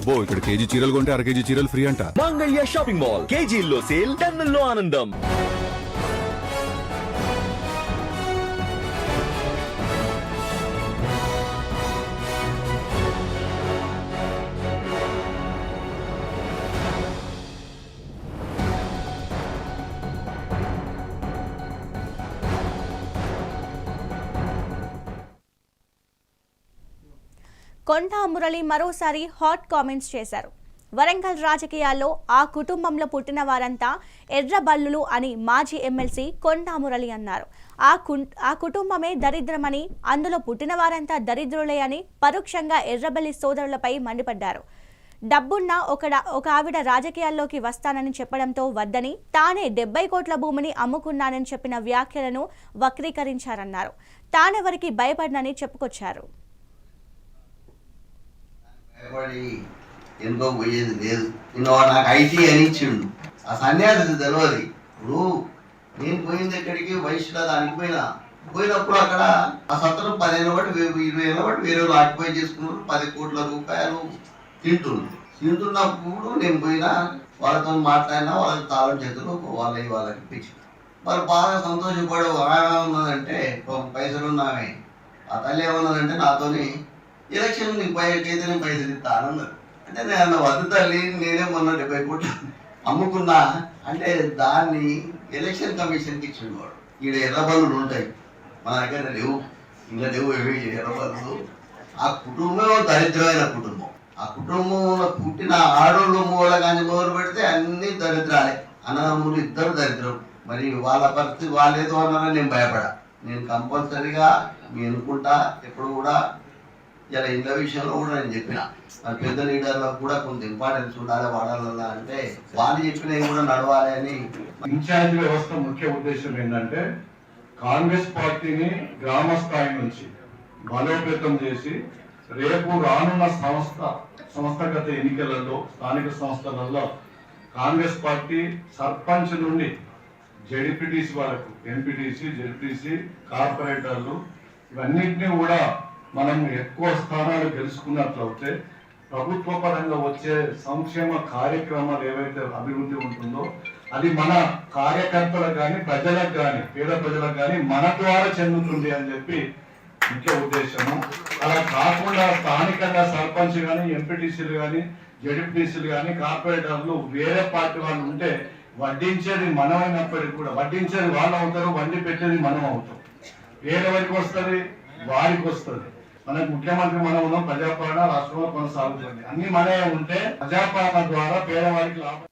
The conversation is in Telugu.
అబ్బో ఇక్కడ కేజీ చీరలు కొంటే 1/2 కేజీ చీరలు ఫ్రీ అంట. మంగళ్య షాపింగ్ మాల్, కేజీల్లో సేల్, టన్నుల్లో ఆనందం. కొండా మురళి మరోసారి హాట్ కామెంట్స్ చేశారు. వరంగల్ రాజకీయాల్లో ఆ కుటుంబంలో పుట్టిన వారంతా ఎర్రబల్లులు అని మాజీ ఎమ్మెల్సీ కొండా మురళి అన్నారు. ఆ కుటుంబమే దరిద్రమని, అందులో పుట్టిన వారంతా దరిద్రులే అని పరోక్షంగా ఎర్రబల్లి సోదరులపై మండిపడ్డారు. డబ్బున్న ఒక ఆవిడ రాజకీయాల్లోకి వస్తానని చెప్పడంతో వద్దని, తానే 70 కోట్ల భూమిని అమ్ముకున్నానని చెప్పిన వ్యాఖ్యలను వక్రీకరించారన్నారు. తానెవరికి భయపడనని చెప్పుకొచ్చారు. ఎందుకో పోయేది లేదు. నాకు ఐటీ అని ఇచ్చిండు. ఆ సన్యాసి తెలియదు. ఇప్పుడు నేను పోయింది ఎక్కడికి వయసులో దానికి పోయినప్పుడు అక్కడ ఆ సత్తరం 10 ఏళ్ళ బట్టి 20 ఏళ్ళ బట్టి వేరే వాళ్ళు ఆక్యుపై చేసుకున్నారు. 10 కోట్ల రూపాయలు తింటున్నప్పుడు నేను పోయినా వాళ్ళతో మాట్లాడినా వాళ్ళకి తాళం చేతులు వాళ్ళకి ఇప్పించిన వాళ్ళు బాగా సంతోషపడే ఏమన్నదంటే పైసలు ఉన్నామే. ఆ తల్లి ఏమన్నదంటే నాతోని ఎలక్షన్ నీకు అయితే నేను పైసలు ఇస్తానన్నది. అంటే నేను వద్దు తల్లి, నేనే మొన్న 70 కోట్లు అమ్ముకున్నా అంటే దాన్ని ఎలక్షన్ కమిషన్కి ఇచ్చిండు వాడు. ఈడ ఎర్రబల్లులు ఉంటాయి, మన దగ్గర లేవు, ఇంకా లేవు ఎర్రబల్లులు. ఆ కుటుంబం దరిద్రమైన కుటుంబం. ఆ కుటుంబంలో పుట్టిన ఆడోళ్ళు మూల కానీ మొదలు పెడితే అన్ని దరిద్రాలే. అన్నదమ్ములు ఇద్దరు దరిద్రం. మరి వాళ్ళ పరిస్థితి వాళ్ళేదో అన్నారని నేను భయపడా. నేను కంపల్సరీగా మీ అనుకుంటా ఎప్పుడు కూడా ఇలా ఇంత విషయంలో కూడా నేను చెప్పిన మరి పెద్ద లీడర్లకు కూడా కొంత ఇంపార్టెన్స్ ఉండాలి వాడాలన్నా అంటే వాళ్ళు చెప్పినవి కూడా నడవాలి అని. ఇన్ఛార్జ్ వ్యవస్థ ముఖ్య ఉద్దేశం ఏంటంటే కాంగ్రెస్ పార్టీని గ్రామ స్థాయి నుంచి బలోపేతం చేసి రేపు రానున్న సంస్థాగత ఎన్నికలలో స్థానిక సంస్థలలో కాంగ్రెస్ పార్టీ సర్పంచ్ నుండి జెడ్పీటీసీ వరకు, ఎంపీటీసీ, జెడ్పీటీసీ, కార్పొరేటర్లు ఇవన్నింటినీ కూడా మనం ఎక్కువ స్థానాలు గెలుచుకున్నట్లయితే ప్రభుత్వ పరంగా వచ్చే సంక్షేమ కార్యక్రమాలు ఏవైతే అభివృద్ధి ఉంటుందో అది మన కార్యకర్తలకు కానీ ప్రజలకు కానీ పేద ప్రజలకు కానీ మన ద్వారా చెందుతుంది అని చెప్పి ముఖ్య ఉద్దేశము. అలా కాకుండా స్థానికంగా సర్పంచ్ కానీ, ఎంపీటీసీలు కానీ, జెడ్పీటీసీలు కానీ, కార్పొరేటర్లు వేరే పార్టీ వాళ్ళు ఉంటే వడ్డించేది మనమైనప్పటికీ కూడా వడ్డించేది వాళ్ళు అవుతారు, వండి పెట్టేది మనం అవుతాం. పేదవారికి వస్తుంది, వారికి వస్తుంది. మనకు ముఖ్యమంత్రి మనం ఉన్నాం, ప్రజాపాలన రాష్ట్రంలో కొనసాగుతుంది. అన్ని మనమే ఉంటే ప్రజాపాలన ద్వారా పేదవారికి లాభం.